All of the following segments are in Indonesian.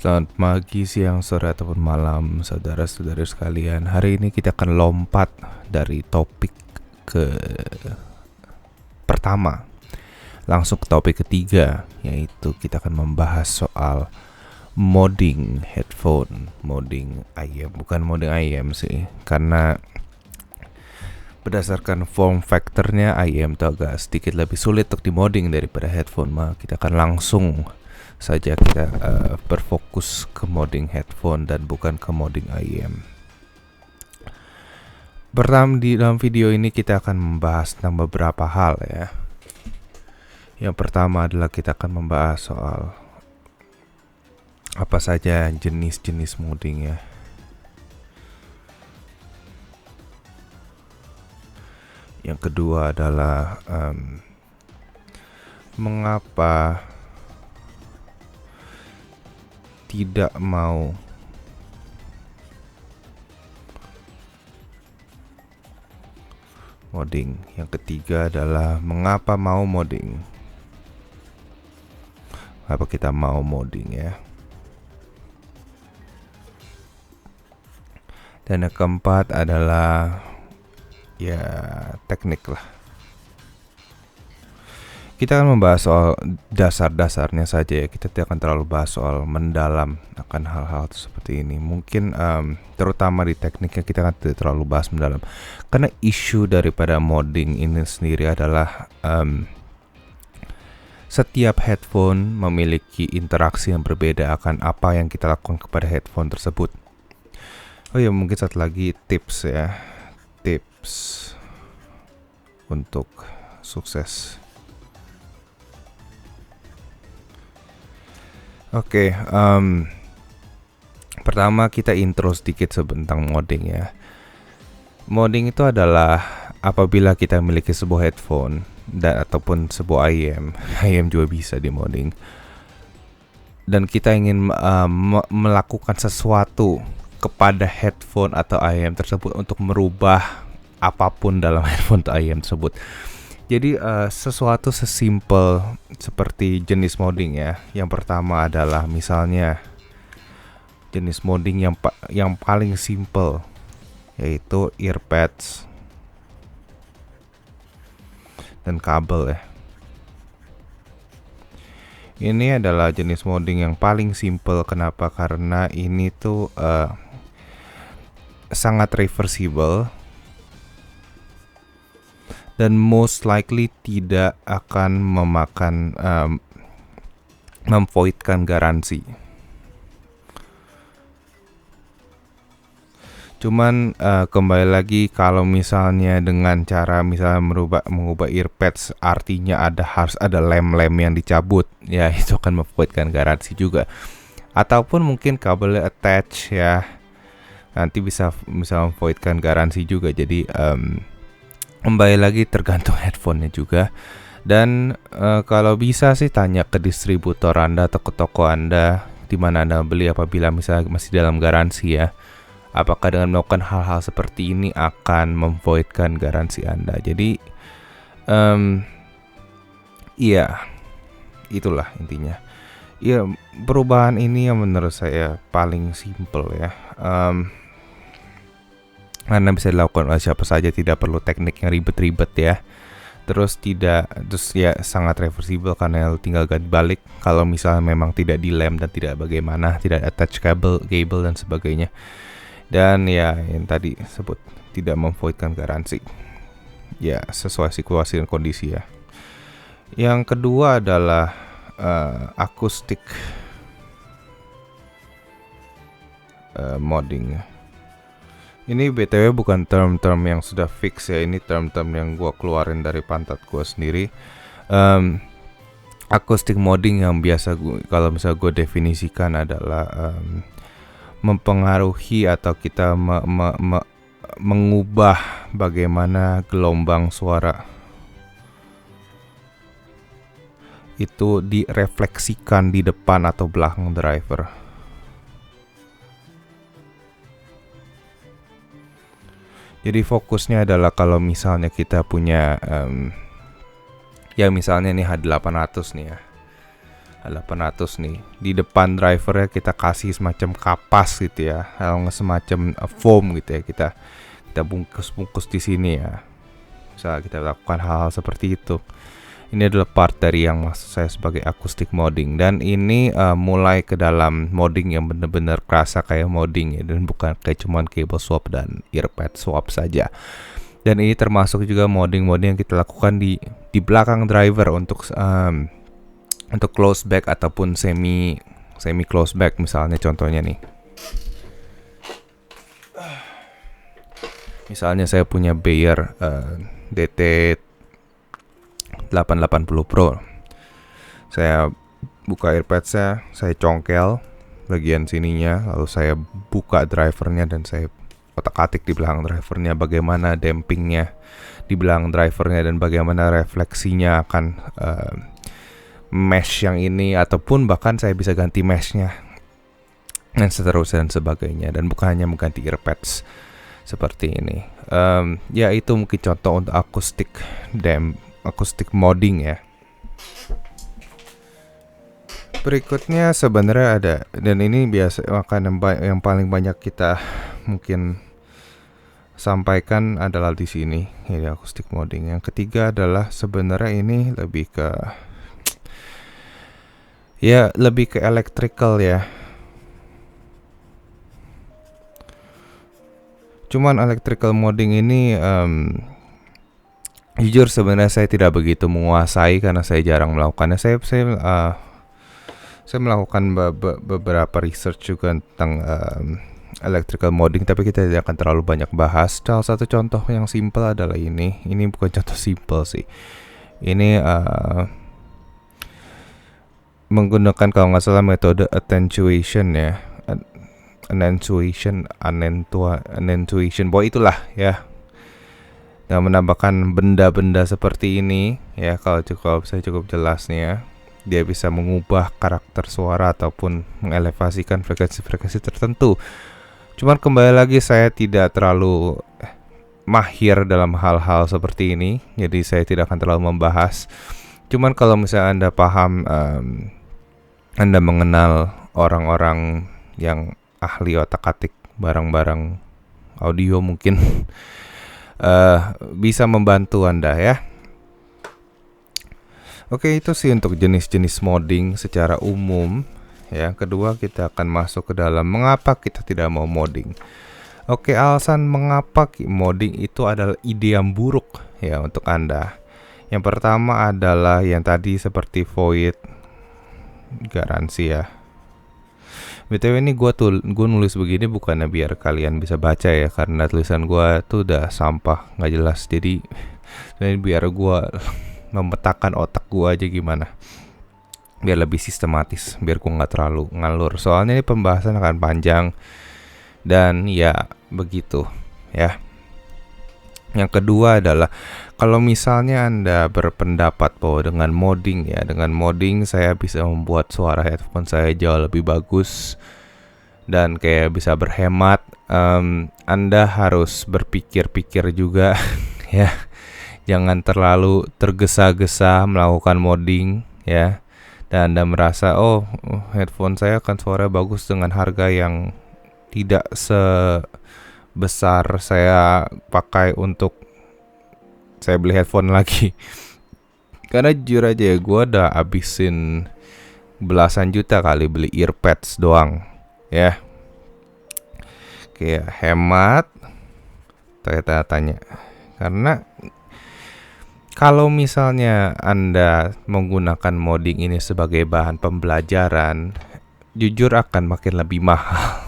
Selamat pagi, siang, sore, ataupun malam, saudara-saudara sekalian. Hari ini kita akan lompat dari topik ke pertama, langsung ke topik ketiga, yaitu kita akan membahas soal modding headphone. Modding IM, bukan modding IM sih, karena berdasarkan form factornya IM itu agak sedikit lebih sulit untuk dimodding daripada headphone. Maka kita akan langsung saja kita berfokus ke modding headphone dan bukan ke modding IM. Pertama, di dalam video ini kita akan membahas tentang beberapa hal ya. Yang pertama adalah kita akan membahas soal apa saja jenis-jenis modding ya. Yang kedua adalah mengapa tidak mau modding. Yang ketiga adalah mengapa mau modding. Apa kita mau modding ya. Dan yang keempat adalah ya teknik lah. Kita akan membahas soal dasar-dasarnya saja ya. Kita tidak akan terlalu bahas soal mendalam akan hal-hal seperti ini. Mungkin terutama di tekniknya kita akan tidak terlalu bahas mendalam. Karena isu daripada modding ini sendiri adalah setiap headphone memiliki interaksi yang berbeda akan apa yang kita lakukan kepada headphone tersebut. Oh ya, mungkin satu lagi tips ya. Tips untuk sukses. Oke, pertama kita intro sedikit tentang modding ya. Modding itu adalah apabila kita memiliki sebuah headphone dan ataupun sebuah IM juga bisa di modding. Dan kita ingin melakukan sesuatu kepada headphone atau IM tersebut untuk merubah apapun dalam headphone atau IM tersebut. Jadi sesuatu sesimpel seperti jenis modding ya. Yang pertama adalah misalnya jenis modding yang paling simple, yaitu earpads dan kabel ya. Ini adalah jenis modding yang paling simple. Kenapa? Karena ini tuh sangat reversible dan most likely tidak akan memakan memvoidkan garansi. Cuman kembali lagi, kalau misalnya dengan cara misalnya mengubah earpads, artinya harus ada lem-lem yang dicabut, ya itu akan memvoidkan garansi juga. Ataupun mungkin kabelnya attach ya, nanti bisa memvoidkan garansi juga. Jadi kembali lagi tergantung headphone-nya juga. Dan kalau bisa sih tanya ke distributor Anda atau ke toko Anda di mana Anda beli apabila misalnya masih dalam garansi ya. Apakah dengan melakukan hal-hal seperti ini akan memvoidkan garansi Anda. Jadi iya, itulah intinya. Ya, perubahan ini yang menurut saya paling simple ya. Karena bisa dilakukan oleh siapa saja, tidak perlu teknik yang ribet-ribet ya. Terus ya sangat reversible karena tinggal ganti balik kalau misalnya memang tidak dilem dan tidak bagaimana, tidak attach cable dan sebagainya. Dan ya yang tadi sebut tidak memvoidkan garansi. Ya sesuai situasi dan kondisi ya. Yang kedua adalah akustik modding. Ini BTW bukan term-term yang sudah fix ya, ini term-term yang gue keluarin dari pantat gue sendiri. Akustik modding yang biasa kalau misalnya gue definisikan adalah mempengaruhi atau kita mengubah bagaimana gelombang suara itu direfleksikan di depan atau belakang driver. Jadi fokusnya adalah kalau misalnya kita punya ya misalnya nih H800 nih ya. 800 nih. Di depan drivernya kita kasih semacam kapas gitu ya, atau semacam foam gitu ya. Kita bungkus-bungkus di sini ya. Bisa kita lakukan hal-hal seperti itu. Ini adalah part dari yang maksud saya sebagai acoustic modding, dan ini mulai ke dalam modding yang benar-benar kerasa kayak modding ya, dan bukan kayak cuman cable swap dan earpad swap saja. Dan ini termasuk juga modding-modding yang kita lakukan di belakang driver untuk close back ataupun semi close back. Misalnya contohnya nih, misalnya saya punya Beyer DT 880 Pro. Saya buka earpad saya congkel bagian sininya, lalu saya buka drivernya dan saya otak-atik di belakang drivernya bagaimana dampingnya di belakang drivernya dan bagaimana refleksinya akan mesh yang ini, ataupun bahkan saya bisa ganti meshnya dan seterusnya dan sebagainya, dan bukan hanya mengganti earpads seperti ini. Ya itu mungkin contoh untuk acoustic modding ya. Berikutnya sebenarnya ada, dan ini biasa akan yang paling banyak kita mungkin sampaikan adalah di sini, ini acoustic modding. Yang ketiga adalah sebenarnya ini lebih ke electrical ya. Cuman electrical modding ini jujur sebenarnya saya tidak begitu menguasai karena saya jarang melakukannya. Saya melakukan beberapa research juga tentang electrical modding, tapi kita tidak akan terlalu banyak bahas. Salah satu contoh yang simple adalah ini. Ini bukan contoh simple sih. Ini menggunakan kalau nggak salah metode attenuation ya, attenuation, bahwa itulah ya. Dan menambahkan benda-benda seperti ini ya, kalau saya cukup jelas nih ya. Dia bisa mengubah karakter suara ataupun mengelevasikan frekuensi-frekuensi tertentu. Cuman kembali lagi saya tidak terlalu mahir dalam hal-hal seperti ini, jadi saya tidak akan terlalu membahas. Cuman kalau misalnya Anda paham, Anda mengenal orang-orang yang ahli otak-atik barang-barang audio mungkin bisa membantu Anda ya. Oke, itu sih untuk jenis-jenis modding secara umum. Ya, kedua kita akan masuk ke dalam mengapa kita tidak mau modding. Oke, alasan mengapa modding itu adalah ide yang buruk ya untuk Anda. Yang pertama adalah yang tadi seperti void garansi ya. BTW ini gue nulis begini bukannya biar kalian bisa baca ya, karena tulisan gue tuh udah sampah nggak jelas. Jadi biar gue memetakan otak gue aja gimana biar lebih sistematis, biar gue nggak terlalu ngalur. Soalnya ini pembahasan akan panjang dan ya begitu ya. Yang kedua adalah kalau misalnya Anda berpendapat bahwa dengan modding saya bisa membuat suara headphone saya jauh lebih bagus dan kayak bisa berhemat, Anda harus berpikir-pikir juga ya. Jangan terlalu tergesa-gesa melakukan modding ya. Dan Anda merasa headphone saya akan suara bagus dengan harga yang tidak sebesar saya pakai untuk saya beli headphone lagi. Karena jujur aja ya, gue udah habisin belasan juta kali beli earpads doang ya. Kayak hemat tanya. Karena kalau misalnya Anda menggunakan modding ini sebagai bahan pembelajaran, jujur akan makin lebih mahal.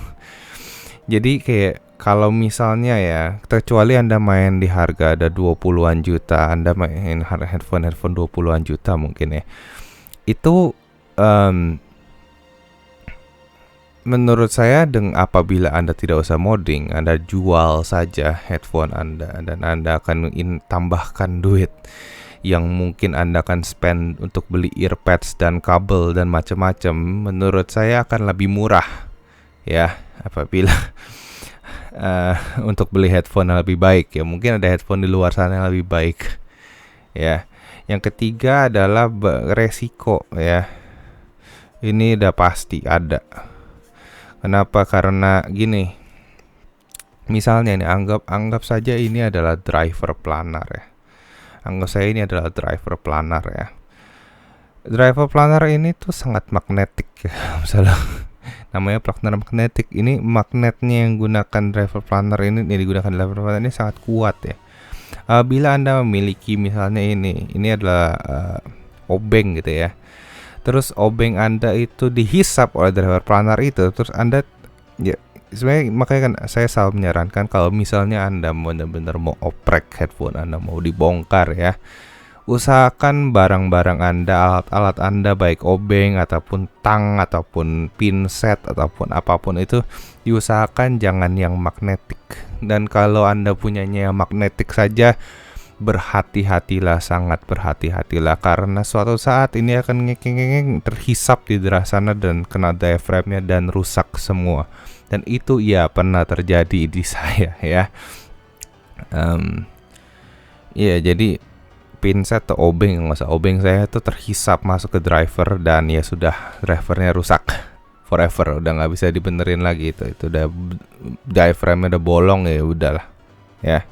Jadi kayak kalau misalnya ya, kecuali Anda main di harga ada 20-an juta, Anda main headphone 20-an juta mungkin ya. Itu menurut saya apabila Anda tidak usah modding, Anda jual saja headphone Anda dan Anda akan tambahkan duit yang mungkin Anda akan spend untuk beli earpads dan kabel dan macam-macam. Menurut saya akan lebih murah ya apabila untuk beli headphone yang lebih baik ya. Mungkin ada headphone di luar sana yang lebih baik ya. Yang ketiga adalah resiko ya. Ini udah pasti ada. Kenapa? Karena gini. Misalnya nih, anggap saja ini adalah driver planar ya. Anggap saya ini adalah driver planar ya. Driver planar ini tuh sangat magnetik ya. Misalnya namanya planar magnetik. Ini magnetnya yang gunakan driver planar ini, yang digunakan driver planar ini sangat kuat ya. Bila Anda memiliki misalnya ini adalah obeng gitu ya. Terus obeng Anda itu dihisap oleh driver planar itu, terus Anda ya sebenarnya makanya kan saya selalu menyarankan kalau misalnya Anda benar-benar mau oprek headphone Anda, mau dibongkar ya, usahakan barang-barang Anda, alat-alat Anda baik obeng ataupun tang ataupun pinset ataupun apapun itu diusahakan jangan yang magnetik. Dan kalau Anda punyanya yang magnetik saja, berhati-hatilah, sangat berhati-hatilah, karena suatu saat ini akan ngekeng-ngekeng terhisap di daerah sana dan kena diaframnya dan rusak semua. Dan itu ya pernah terjadi di saya ya. Ya jadi pinset atau obeng, nggak usah obeng saya tuh terhisap masuk ke driver dan ya sudah, drivernya rusak forever, udah nggak bisa dibenerin lagi. Itu udah diaframnya udah bolong, ya udahlah ya.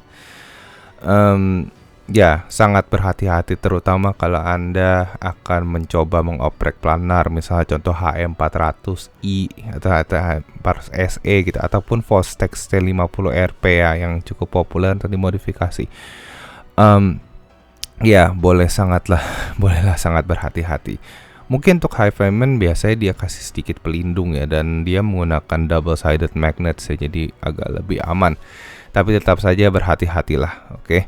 Ya sangat berhati-hati, terutama kalau Anda akan mencoba mengoprek planar, misalnya contoh HM400i atau HM400 SE gitu, ataupun Fostex T50RP ya, yang cukup populer untuk dimodifikasi. Ya bolehlah sangat berhati-hati. Mungkin untuk Hi-Fi-Man biasanya dia kasih sedikit pelindung ya, dan dia menggunakan double sided magnet ya, jadi agak lebih aman. Tapi tetap saja berhati-hatilah, oke?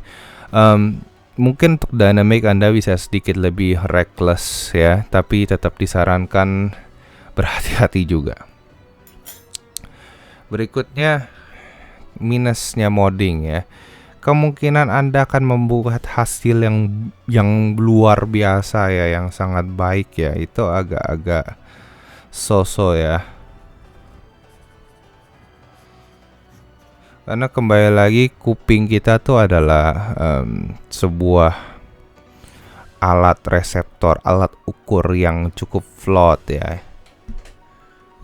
Mungkin untuk dynamic Anda bisa sedikit lebih reckless ya, tapi tetap disarankan berhati-hati juga. Berikutnya minusnya modding ya. Kemungkinan Anda akan membuat hasil yang luar biasa ya, yang sangat baik ya, itu agak-agak so-so ya. Karena kembali lagi, kuping kita tuh adalah sebuah alat reseptor, alat ukur yang cukup flawed ya,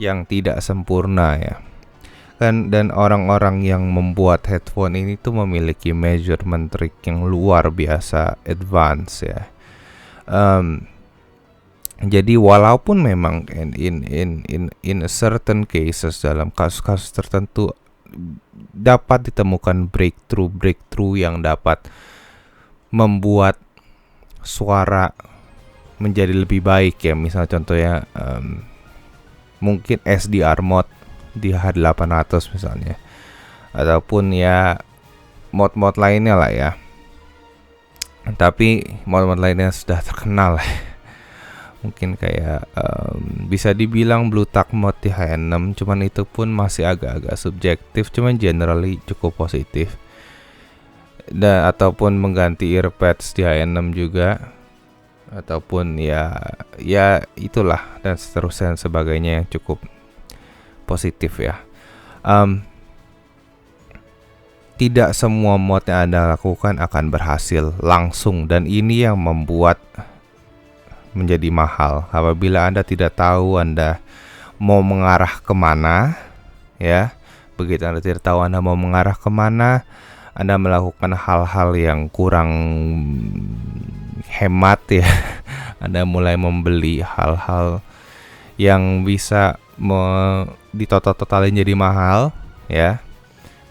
yang tidak sempurna ya. Dan orang-orang yang membuat headphone ini tuh memiliki measurement trick yang luar biasa advance ya. Jadi walaupun memang in certain cases, dalam kasus-kasus tertentu dapat ditemukan breakthrough yang dapat membuat suara menjadi lebih baik ya. Misal contohnya mungkin SDR mode di H800 misalnya, ataupun ya mod-mod lainnya lah ya. Tapi mod-mod lainnya sudah terkenal lah. Mungkin kayak bisa dibilang Bluetooth mode di H6, cuman itu pun masih agak-agak subjektif, cuman generally cukup positif. Dan ataupun mengganti earpads di H6 juga, ataupun ya itulah, dan seterusnya dan sebagainya yang cukup positif ya. Tidak semua mod yang Anda lakukan akan berhasil langsung, dan ini yang membuat menjadi mahal. Apabila Anda tidak tahu Anda mau mengarah kemana ya, begitu Anda tidak tahu Anda mau mengarah kemana, Anda melakukan hal-hal yang kurang hemat ya. Anda mulai membeli hal-hal yang bisa ditotal-totalin jadi mahal ya,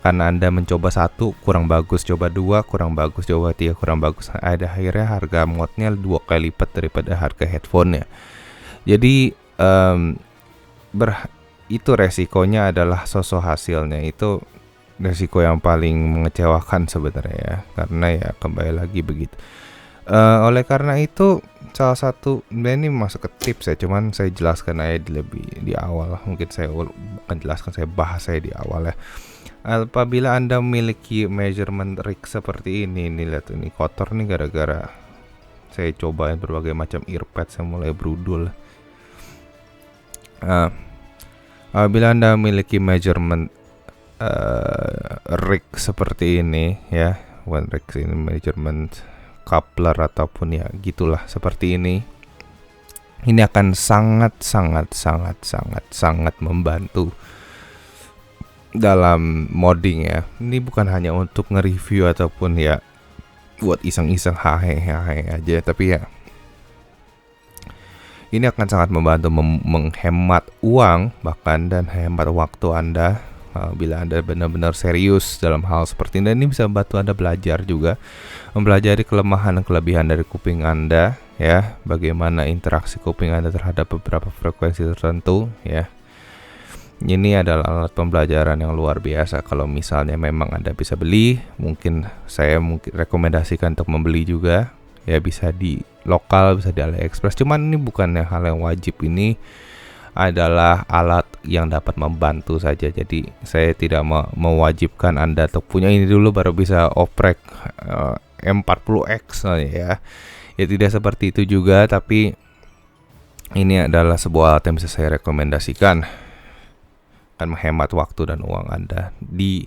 karena Anda mencoba satu kurang bagus, coba dua kurang bagus, coba tiga kurang bagus, ada akhirnya harga modnya 2 kali lipat daripada harga headphone-nya. Jadi itu resikonya adalah sosok hasilnya, itu resiko yang paling mengecewakan sebenarnya ya, karena ya kembali lagi begitu. Oleh karena itu, salah satu, ini masuk ke tips ya, cuman saya jelaskan aja lebih di awal. Mungkin saya bukan jelaskan, saya bahas saya di awal ya. Apabila Anda memiliki measurement rig seperti ini, nih lihat ini kotor nih gara-gara saya cobain berbagai macam earpads yang mulai brudul. Apabila Anda memiliki measurement rig seperti ini ya, one rig ini measurement coupler ataupun ya gitulah seperti ini, Ini akan sangat membantu dalam modding ya. Ini bukan hanya untuk nge-review ataupun ya buat iseng-iseng hahe aja, tapi ya ini akan sangat membantu menghemat uang bahkan dan hemat waktu Anda bila Anda benar-benar serius dalam hal seperti ini. Dan ini bisa membantu Anda belajar juga, mempelajari kelemahan dan kelebihan dari kuping Anda ya, bagaimana interaksi kuping Anda terhadap beberapa frekuensi tertentu ya. Ini adalah alat pembelajaran yang luar biasa. Kalau misalnya memang Anda bisa beli, saya rekomendasikan untuk membeli juga ya, bisa di lokal, bisa di AliExpress. Cuman ini bukan hal yang wajib, ini adalah alat yang dapat membantu saja. Jadi saya tidak mewajibkan Anda untuk punya ini dulu baru bisa oprek M40X ya. Ya tidak seperti itu juga, tapi ini adalah sebuah alat yang bisa saya rekomendasikan, akan menghemat waktu dan uang Anda di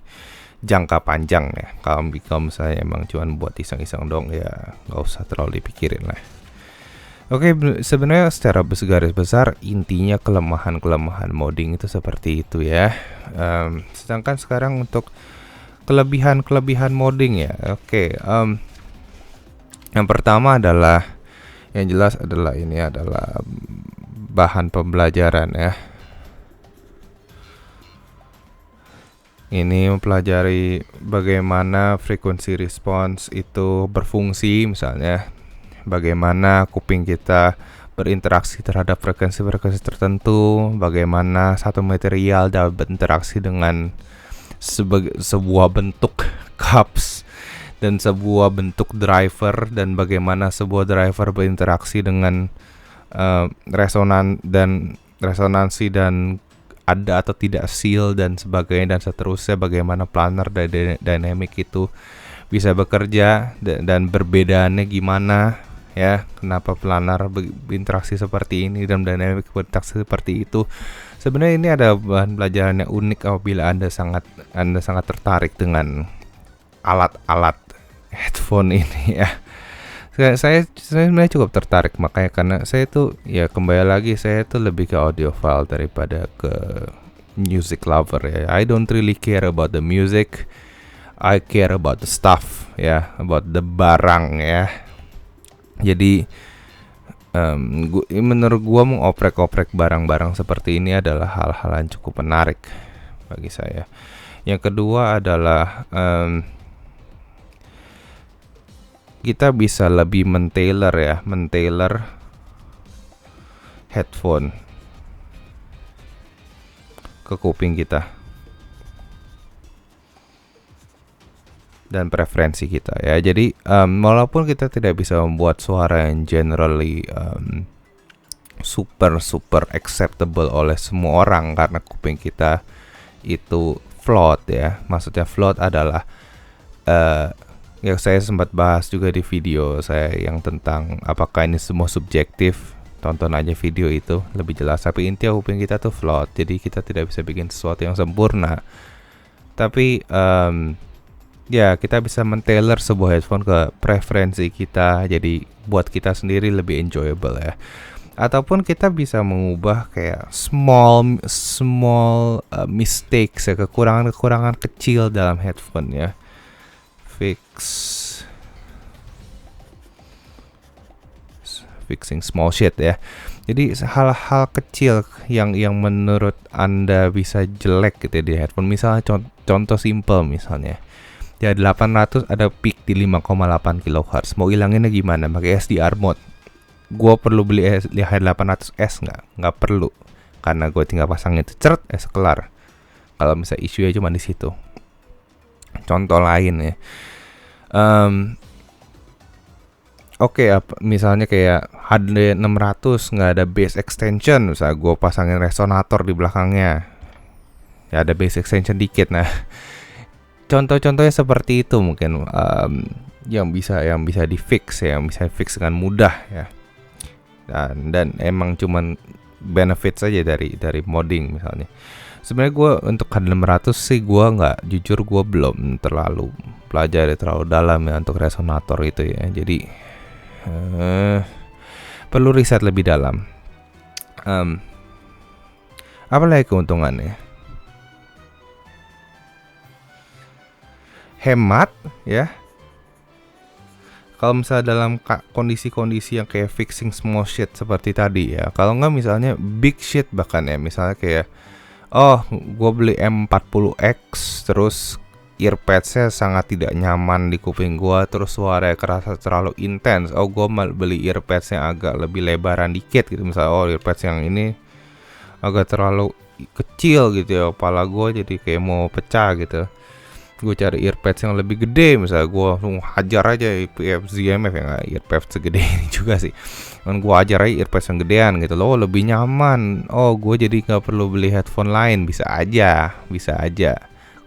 jangka panjang ya. Kalau misalnya emang cuma buat iseng-iseng dong ya, nggak usah terlalu dipikirin lah. Oke, sebenarnya secara garis besar intinya kelemahan modding itu seperti itu ya. Sedangkan sekarang untuk kelebihan modding ya. Oke, yang pertama adalah, yang jelas adalah ini adalah bahan pembelajaran ya. Ini mempelajari bagaimana frekuensi respons itu berfungsi, misalnya bagaimana kuping kita berinteraksi terhadap frekuensi-frekuensi tertentu, bagaimana satu material dapat berinteraksi dengan sebuah bentuk cups dan sebuah bentuk driver, dan bagaimana sebuah driver berinteraksi dengan resonansi dan ada atau tidak seal dan sebagainya dan seterusnya, bagaimana planar dan dynamic itu bisa bekerja dan perbedaannya gimana ya, kenapa planar berinteraksi seperti ini dan dynamic berinteraksi seperti itu. Sebenarnya ini ada bahan pelajaran yang unik apabila Anda sangat tertarik dengan alat-alat headphone ini ya. Saya sebenarnya cukup tertarik, makanya karena saya tuh ya kembali lagi, saya tuh lebih ke audiophile daripada ke music lover ya. I don't really care about the music, I care about the stuff ya, about the barang ya. Jadi menurut gua mengoprek-oprek barang-barang seperti ini adalah hal-hal yang cukup menarik bagi saya. Yang kedua adalah kita bisa lebih men-tailor headphone ke kuping kita dan preferensi kita ya. Jadi walaupun kita tidak bisa membuat suara yang generally super acceptable oleh semua orang karena kuping kita itu float ya. Maksudnya float adalah ya saya sempat bahas juga di video saya yang tentang apakah ini semua subjektif. Tonton aja video itu lebih jelas. Tapi intinya kuping kita tuh float, jadi kita tidak bisa bikin sesuatu yang sempurna. Tapi ya kita bisa men-tailor sebuah headphone ke preferensi kita, jadi buat kita sendiri lebih enjoyable ya. Ataupun kita bisa mengubah kayak small mistakes ya, kekurangan kecil dalam headphone ya. Fixing small shit ya. Jadi hal-hal kecil yang menurut Anda bisa jelek gitu ya di headphone. Misalnya contoh simple misalnya. Ya 800 ada peak di 5,8 kHz. Mau ilanginnya gimana? Pakai SDR mode. Gua perlu beli H800S nggak perlu. Karena gue tinggal pasang itu kelar. Kalau misalnya isunya cuma di situ. Contoh lain ya. Oke, misalnya kayak HD600 nggak ada bass extension, misalnya gue pasangin resonator di belakangnya, ya ada bass extension dikit. Nah, contoh-contohnya seperti itu mungkin yang bisa di fix ya, yang bisa fix dengan mudah ya. Dan emang cuman benefit saja dari modding misalnya. Sebenarnya gue untuk HD600 sih gue belum terlalu pelajari terlalu dalam ya untuk resonator itu ya. Jadi perlu riset lebih dalam. Em, apa lagi keuntungannya? Hemat ya. Kalau misalnya dalam kondisi-kondisi yang kayak fixing small shit seperti tadi ya. Kalau nggak misalnya big shit bahkan ya. Misalnya kayak, oh gue beli M40X terus earpadsnya sangat tidak nyaman di kuping gue, terus suaranya kerasa terlalu intens. Oh gue beli earpadsnya agak lebih lebaran dikit gitu. Misalnya oh earpads yang ini agak terlalu kecil gitu ya, kepala gue jadi kayak mau pecah gitu. Gue cari earpads yang lebih gede, misalnya gue langsung hajar aja ZMF ya, nggak earpads segede ini juga sih, kan gue hajar aja earpads yang gedean gitu loh, lebih nyaman. Oh gue jadi nggak perlu beli headphone lain, bisa aja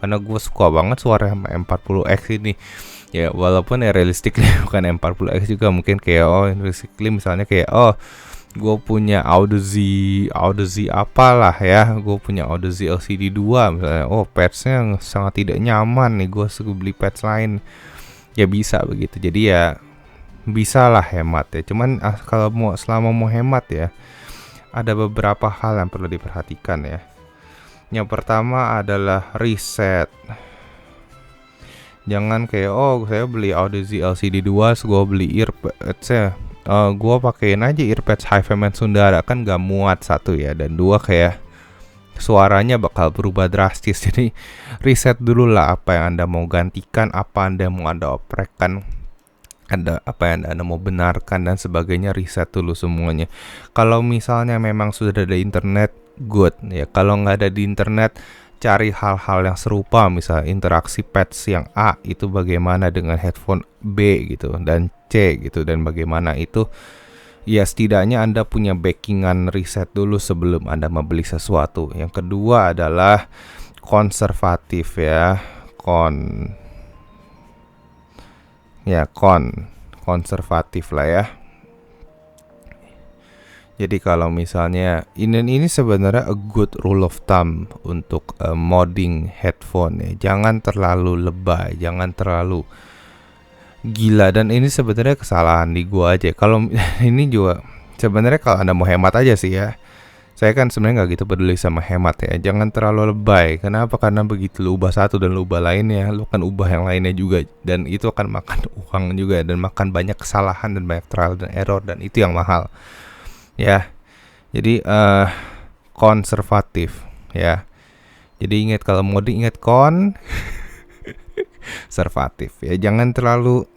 karena gue suka banget suara M40X ini ya, walaupun ya realistically bukan M40X juga, mungkin kayak oh realistically misalnya kayak oh gue punya Audeze apalah ya, gue punya Audeze LCD 2 misalnya, oh padsnya sangat tidak nyaman nih, gue suka beli pads lain, ya bisa begitu. Jadi ya bisa lah hemat ya, cuman kalau selama mau hemat ya, ada beberapa hal yang perlu diperhatikan ya. Yang pertama adalah riset. Jangan kayak oh saya beli Audeze LCD 2 terus gue beli earpadsnya gue pakein aja earpads HiFiMan Sundara, kan gak muat, satu ya, dan dua kayak suaranya bakal berubah drastis. Jadi riset dulu lah apa yang anda mau gantikan, apa anda mau anda oprekan, ada apa yang anda mau benarkan dan sebagainya. Riset dulu semuanya. Kalau misalnya memang sudah ada internet, good ya. Kalau nggak ada di internet, cari hal-hal yang serupa, misalnya interaksi pads yang A itu bagaimana dengan headphone B gitu, dan C gitu, dan bagaimana itu. Ya setidaknya Anda punya backingan riset dulu sebelum Anda membeli sesuatu. Yang kedua adalah konservatif ya. Konservatif lah ya. Jadi kalau misalnya ini sebenarnya a good rule of thumb untuk modding headphone ya. Jangan terlalu lebay, jangan terlalu gila, dan ini sebenarnya kesalahan di gua aja. Kalau ini juga sebenarnya kalau Anda mau hemat aja sih ya. Saya kan sebenarnya nggak gitu peduli sama hemat ya. Jangan terlalu lebay. Kenapa? Karena begitu lu ubah satu dan lu ubah lainnya, lu kan ubah yang lainnya juga, dan itu akan makan uang juga dan makan banyak kesalahan dan banyak trial dan error, dan itu yang mahal. Ya, jadi konservatif ya. Jadi ingat kalau modding, ingat konservatif ya. Jangan terlalu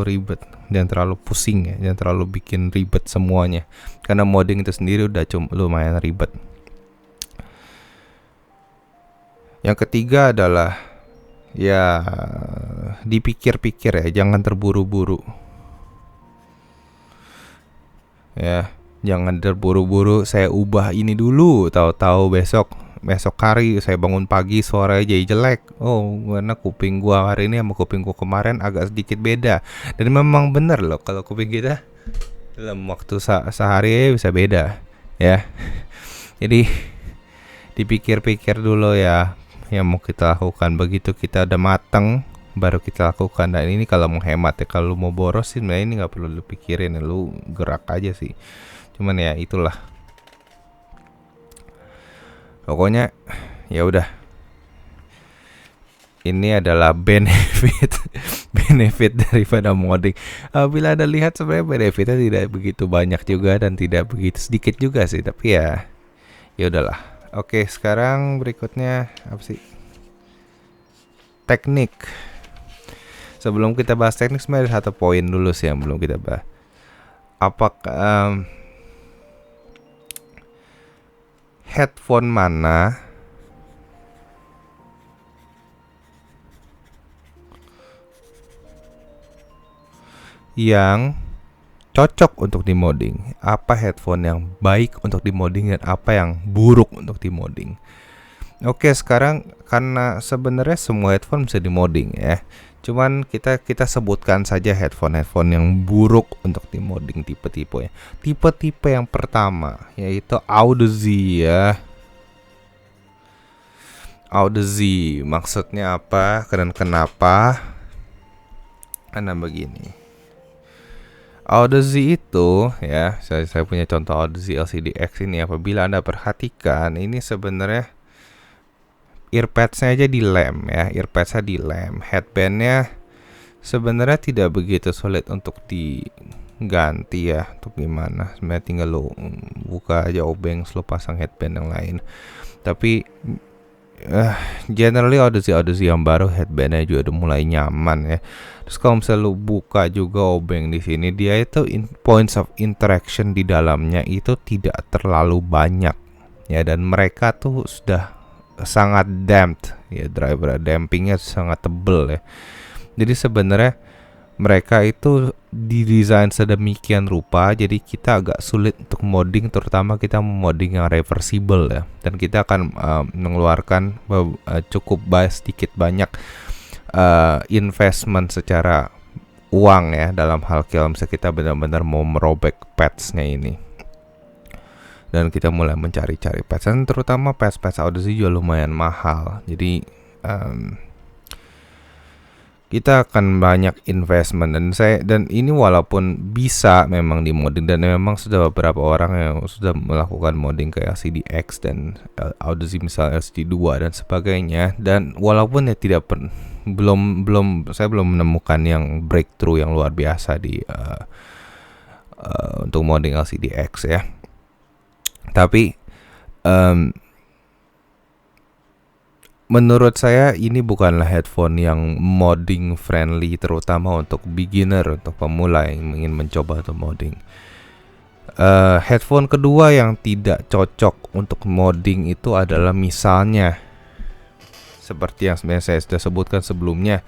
ribet, jangan terlalu pusing ya, jangan terlalu bikin ribet semuanya. Karena modding itu sendiri udah lumayan ribet. Yang ketiga adalah ya dipikir-pikir ya, jangan terburu-buru. Ya. Jangan terburu-buru, saya ubah ini dulu, tahu-tahu besok hari saya bangun pagi suaranya jadi jelek. Oh, karena kuping gua hari ini sama kuping gua kemarin agak sedikit beda. Dan memang bener loh, kalau kuping kita dalam waktu sehari bisa beda ya. Jadi dipikir-pikir dulu ya yang mau kita lakukan. Begitu kita udah mateng baru kita lakukan. Dan ini kalau mau hemat ya. Kalau mau boros sih sebenarnya ini nggak perlu lu pikirin ya, lu gerak aja sih. Cuman ya itulah. Pokoknya ya udah. Ini adalah benefit daripada modding. Bila Anda lihat sebenarnya benefitnya tidak begitu banyak juga dan tidak begitu sedikit juga sih, tapi ya udahlah. Oke, sekarang berikutnya apa sih? Teknik. Sebelum kita bahas teknik, sebenarnya ada satu poin dulu sih yang belum kita bahas. Apakah headphone mana yang cocok untuk di-modding? Apa headphone yang baik untuk di-modding dan apa yang buruk untuk di-modding? Oke, sekarang karena sebenarnya semua headphone bisa di-modding ya. Cuman kita sebutkan saja headphone yang buruk untuk di-modding tipe-tipe ya. Tipe-tipe yang pertama yaitu Audeze ya. Audeze maksudnya apa dan kenapa? Karena begini. Audeze itu ya, saya punya contoh Audeze LCD-X ini. Apabila Anda perhatikan, ini sebenarnya earpads-nya aja dilem ya, earpads-nya dilem, headband-nya sebenarnya tidak begitu sulit untuk diganti ya. Untuk gimana? Sebenarnya tinggal lo buka aja obeng, lo pasang headband yang lain. Tapi generally Audeze yang baru headbandnya juga udah mulai nyaman ya. Terus kalau misalnya lu buka juga obeng di sini, dia itu points of interaction di dalamnya itu tidak terlalu banyak ya, dan mereka tuh sudah sangat damped ya, driver dampingnya sangat tebel ya. Jadi sebenarnya mereka itu didesain sedemikian rupa, jadi kita agak sulit untuk modding, terutama kita modding yang reversible ya. Dan kita akan mengeluarkan cukup sedikit banyak investment secara uang ya, dalam hal kalau misalnya kita benar-benar mau merobek pads-nya ini. Dan kita mulai mencari-cari pads, dan terutama pads Audeze juga lumayan mahal. Jadi kita akan banyak investment, dan ini walaupun bisa memang di modding, dan memang sudah beberapa orang yang sudah melakukan modding kayak LCD-X dan Audeze misalnya LCD2 dan sebagainya, dan walaupun ya saya belum menemukan yang breakthrough yang luar biasa di untuk modding LCD-X ya. Tapi menurut saya ini bukanlah headphone yang modding friendly, terutama untuk beginner, untuk pemula yang ingin mencoba untuk modding. Headphone kedua yang tidak cocok untuk modding itu adalah misalnya seperti yang sebenarnya saya sudah sebutkan sebelumnya,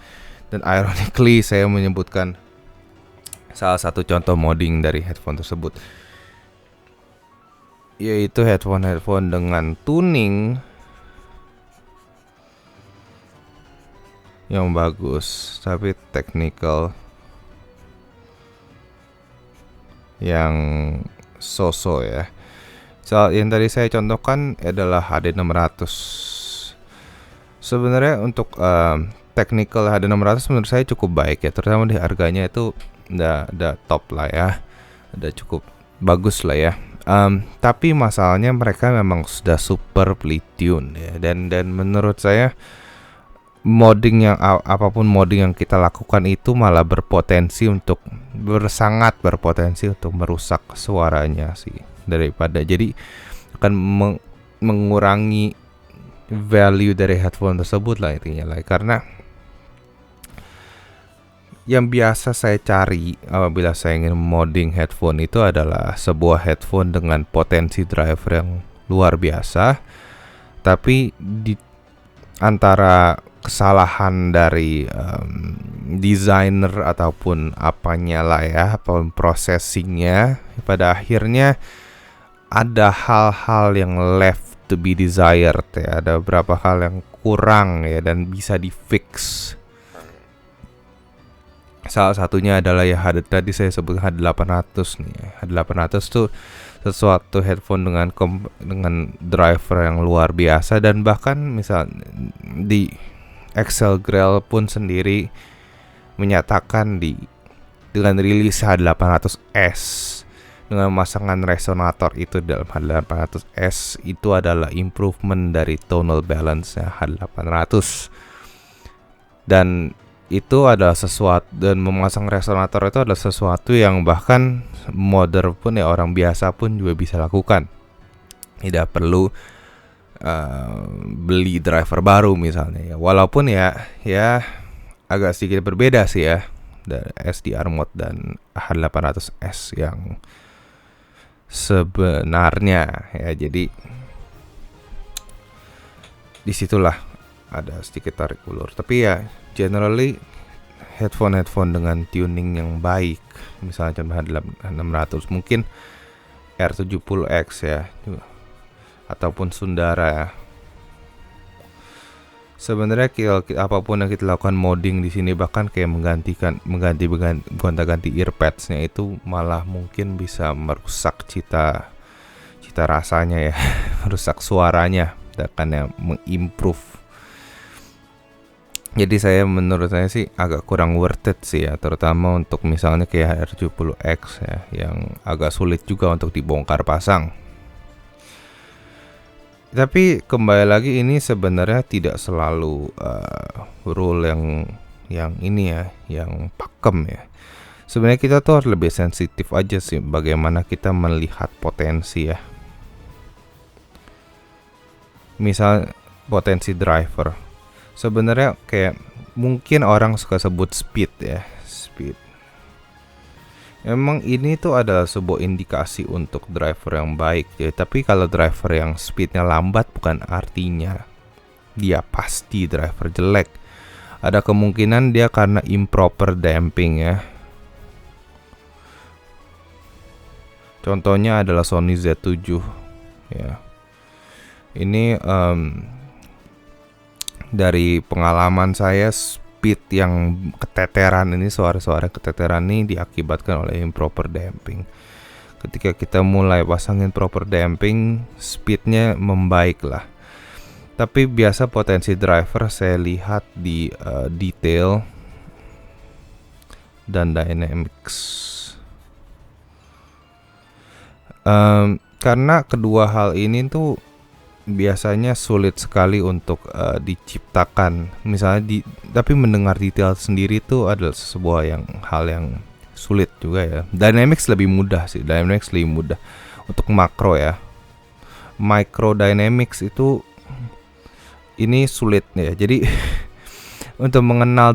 dan ironically saya menyebutkan salah satu contoh modding dari headphone tersebut, yaitu headphone dengan tuning yang bagus tapi technical yang so-so ya. Yang tadi saya contohkan adalah HD600. Sebenarnya untuk technical HD600 menurut saya cukup baik ya, terutama di harganya itu udah top lah ya, udah cukup bagus lah ya. Tapi masalahnya mereka memang sudah super tune ya, dan menurut saya modding apapun modding yang kita lakukan itu malah sangat berpotensi untuk merusak suaranya sih, daripada jadi akan mengurangi value dari headphone tersebut lah intinya lah. Karena yang biasa saya cari apabila saya ingin modding headphone itu adalah sebuah headphone dengan potensi driver yang luar biasa, tapi di antara kesalahan dari designer ataupun apanya lah ya, ataupun processingnya, pada akhirnya ada hal-hal yang left to be desired ya, ada beberapa hal yang kurang ya dan bisa di fix. Salah satunya adalah ya tadi saya sebut HD800 nih. HD800 tuh sesuatu headphone dengan driver yang luar biasa, dan bahkan misal di Excel Grail pun sendiri menyatakan dengan rilis HD800S dengan pemasangan resonator itu dalam HD800S itu adalah improvement dari tonal balance-nya HD800. Dan itu adalah sesuatu, dan memasang resonator itu adalah sesuatu yang bahkan modder pun ya, orang biasa pun juga bisa lakukan. Tidak perlu beli driver baru misalnya ya. Walaupun ya agak sedikit berbeda sih ya dari SDR Mode dan HD800S yang sebenarnya ya. Jadi disitulah ada sedikit tarik ulur. Tapi ya generally headphone dengan tuning yang baik, misalnya contoh HD600 mungkin R70X ya, ataupun Sundara ya. Sebenarnya apapun yang kita lakukan modding di sini, bahkan kayak gonta-ganti earpads-nya itu malah mungkin bisa merusak cita rasanya ya, merusak suaranya, bahkan ya mengimprove Jadi menurut saya sih agak kurang worth it sih ya, terutama untuk misalnya kayak R70X ya, yang agak sulit juga untuk dibongkar pasang. Tapi kembali lagi, ini sebenarnya tidak selalu rule yang ini ya, yang pakem ya. Sebenarnya kita tuh harus lebih sensitif aja sih bagaimana kita melihat potensi ya. Misal potensi driver. Sebenarnya kayak mungkin orang suka sebut speed ya, speed. Emang ini tuh adalah sebuah indikasi untuk driver yang baik ya. Tapi kalau driver yang speednya lambat bukan artinya dia pasti driver jelek. Ada kemungkinan dia karena improper damping ya. Contohnya adalah Sony Z7 ya. Ini dari pengalaman saya, speed yang keteteran ini, suara-suara keteteran ini diakibatkan oleh improper damping. Ketika kita mulai pasangin proper damping, speednya membaik lah. Tapi biasa potensi driver saya lihat di detail dan dynamics. Karena kedua hal ini tuh biasanya sulit sekali untuk diciptakan. Misalnya tapi mendengar detail sendiri tuh adalah sebuah hal yang sulit juga ya. Dynamics lebih mudah sih. Dynamics lebih mudah untuk makro ya. Micro dynamics itu ini sulit ya. Jadi untuk mengenal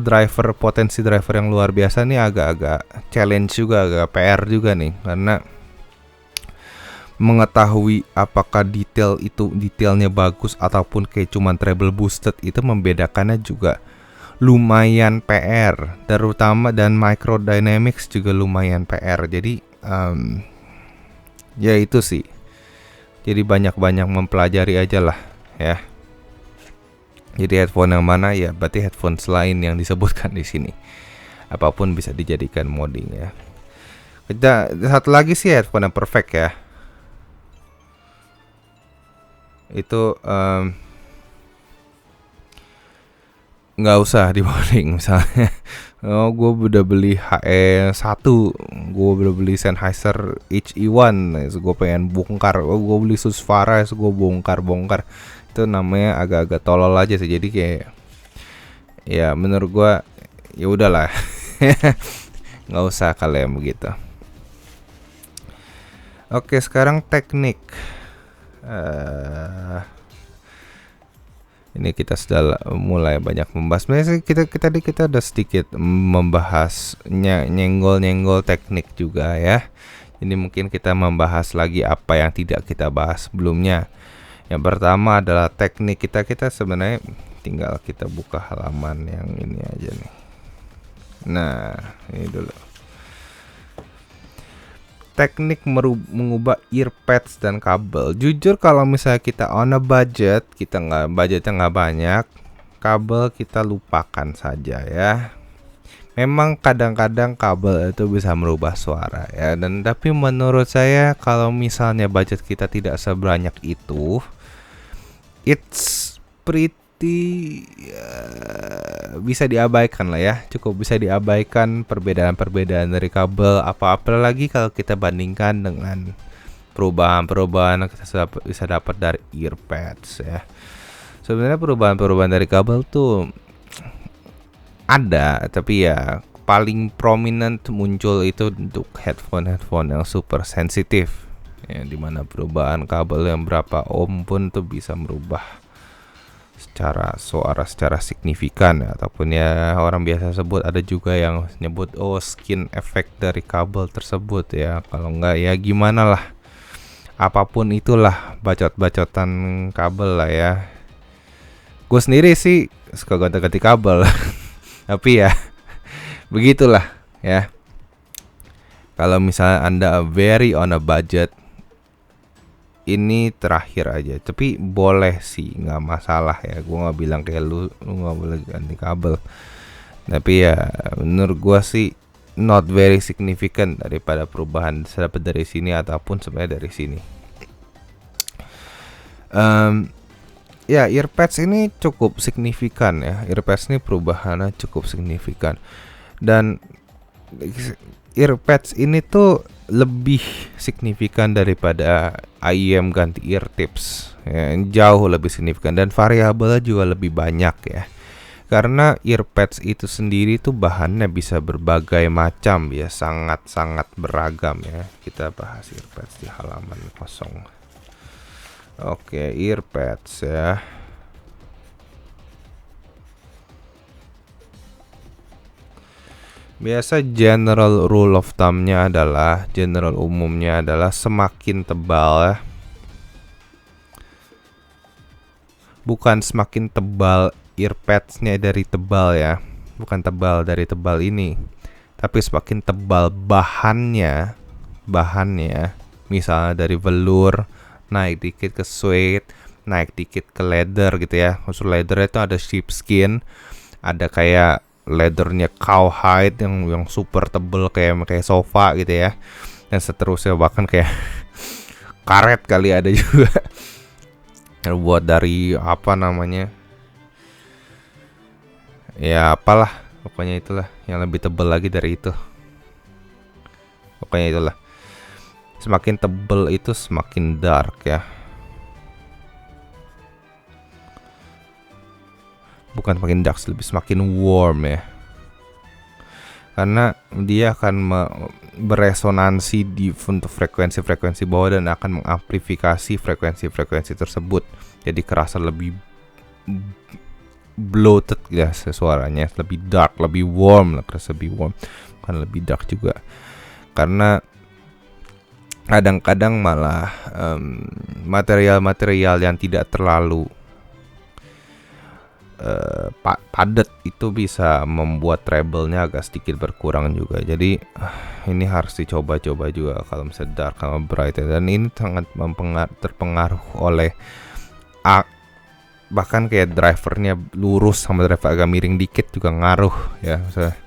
potensi driver yang luar biasa nih agak-agak challenge juga, agak PR juga nih, karena mengetahui apakah detailnya bagus ataupun kayak cuman treble boosted itu membedakannya juga lumayan PR, terutama, dan micro dynamics juga lumayan PR. Jadi ya itu sih. Jadi banyak-banyak mempelajari aja lah ya. Jadi headphone yang mana ya, berarti headphone selain yang disebutkan di sini. Apapun bisa dijadikan modding ya. Satu lagi sih headphone yang perfect ya. Itu nggak usah di modding. Misalnya gue udah beli HE1, gue udah beli Sennheiser HE1, gue pengen bongkar, gue beli Susvara, gue bongkar. Itu namanya agak-agak tolol aja sih. Jadi kayak ya menurut gue ya udahlah. Nggak usah kalian begitu. Oke, sekarang teknik. Ini kita sudah mulai banyak membahas. Sebenarnya kita udah sedikit membahas nyenggol teknik juga ya. Ini mungkin kita membahas lagi apa yang tidak kita bahas sebelumnya. Yang pertama adalah teknik kita sebenarnya tinggal kita buka halaman yang ini aja nih. Nah, ini dulu. Teknik mengubah earpads dan kabel. Jujur kalau misalnya kita on a budget, budgetnya nggak banyak, kabel kita lupakan saja ya. Memang kadang-kadang kabel itu bisa merubah suara ya, tapi menurut saya kalau misalnya budget kita tidak sebanyak itu, it's pretty bisa diabaikan lah ya. Cukup bisa diabaikan perbedaan dari kabel, apalagi kalau kita bandingkan dengan perubahan yang kita bisa dapat dari earpads ya. Sebenarnya perubahan dari kabel tuh ada, tapi ya paling prominent muncul itu untuk headphone yang super sensitif ya, dimana perubahan kabel yang berapa ohm pun tuh bisa merubah suara secara signifikan ya. Ataupun ya orang biasa sebut, ada juga yang nyebut skin effect dari kabel tersebut ya. Kalau enggak ya gimana lah, apapun itulah bacot-bacotan kabel lah ya. Gue sendiri sih suka gonta-ganti kabel tapi ya begitulah ya. Kalau misalnya Anda very on a budget, ini terakhir aja, tapi boleh sih, nggak masalah ya. Gue nggak bilang kayak lu nggak boleh ganti kabel, tapi ya menurut gue sih not very significant daripada perubahan dapat dari sini ataupun sebenarnya dari sini. Ya, earpads ini cukup signifikan ya. Earpads ini perubahannya cukup signifikan. Dan earpads ini tuh lebih signifikan daripada IEM ganti ear tips ya, jauh lebih signifikan dan variabelnya juga lebih banyak ya. Karena earpads itu sendiri tuh bahannya bisa berbagai macam ya, sangat-sangat beragam ya. Kita bahas earpads di halaman kosong. Oke, earpads ya. Biasa general rule of thumb-nya adalah, general umumnya adalah semakin tebal ya. Bukan semakin tebal earpads-nya dari tebal ya. Bukan tebal dari tebal ini. Tapi semakin tebal bahannya. Misalnya dari velour, naik dikit ke suede, naik dikit ke leather gitu ya. Maksud leather itu ada sheepskin, ada kayak leathernya cowhide yang super tebel kayak sofa gitu ya, dan seterusnya, bahkan kayak karet kali ada juga buat dari apa namanya ya, apalah pokoknya itulah yang lebih tebel lagi dari itu. Pokoknya itulah, semakin tebel itu semakin dark ya, bukan semakin dark, lebih semakin warm ya, karena dia akan beresonansi di untuk frekuensi-frekuensi bawah dan akan mengamplifikasi frekuensi-frekuensi tersebut, jadi kerasa lebih bloated ya suaranya, lebih dark, lebih warm lah, kerasa lebih warm, bukan lebih dark juga. Karena kadang-kadang malah material-material yang tidak terlalu padat itu bisa membuat treble-nya agak sedikit berkurang juga. Jadi ini harus dicoba-coba juga kalau misalnya dark sama bright ya. Dan ini sangat terpengaruh oleh bahkan kayak drivernya lurus sama driver agak miring dikit juga ngaruh ya. Misalnya,